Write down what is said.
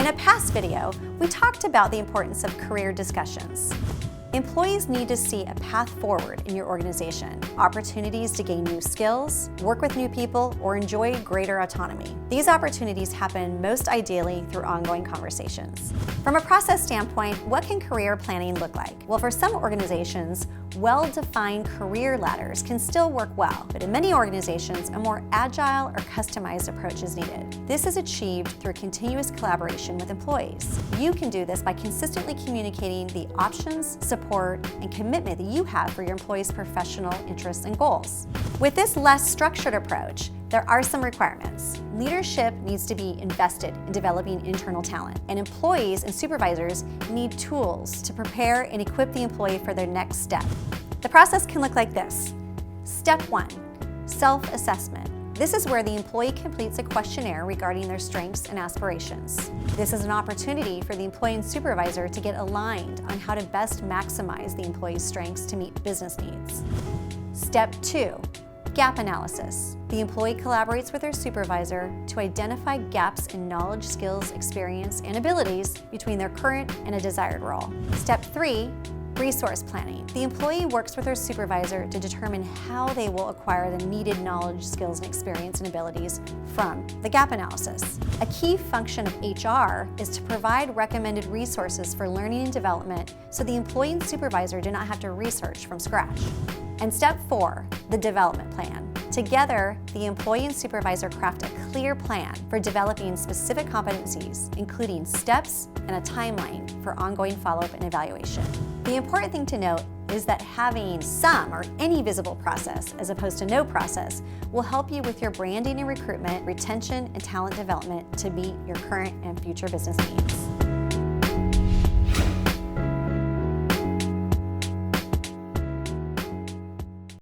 a past video, we talked about the importance of career discussions. Employees need to see a path forward in your organization, opportunities to gain new skills, work with new people, or enjoy greater autonomy. These opportunities happen most ideally through ongoing conversations. From a process standpoint, what can career planning look like? Well, for some organizations, well-defined career ladders can still work well, but in many organizations, a more agile or customized approach is needed. This is achieved through continuous collaboration with employees. You can do this by consistently communicating the options, support, and commitment that you have for your employees' professional interests and goals. With this less structured approach, there are some requirements. Leadership needs to be invested in developing internal talent, and employees and supervisors need tools to prepare and equip the employee for their next step. The process can look like this. Step 1, self-assessment. This is where the employee completes a questionnaire regarding their strengths and aspirations. This is an opportunity for the employee and supervisor to get aligned on how to best maximize the employee's strengths to meet business needs. Step 2, gap analysis. The employee collaborates with their supervisor to identify gaps in knowledge, skills, experience, and abilities between their current and a desired role. Step 3, resource planning. The employee works with their supervisor to determine how they will acquire the needed knowledge, skills, and experience and abilities from the gap analysis. A key function of HR is to provide recommended resources for learning and development so the employee and supervisor do not have to research from scratch. And step 4, the development plan. Together, the employee and supervisor craft a clear plan for developing specific competencies, including steps and a timeline for ongoing follow-up and evaluation. The important thing to note is that having some or any visible process, as opposed to no process, will help you with your branding and recruitment, retention, and talent development to meet your current and future business needs.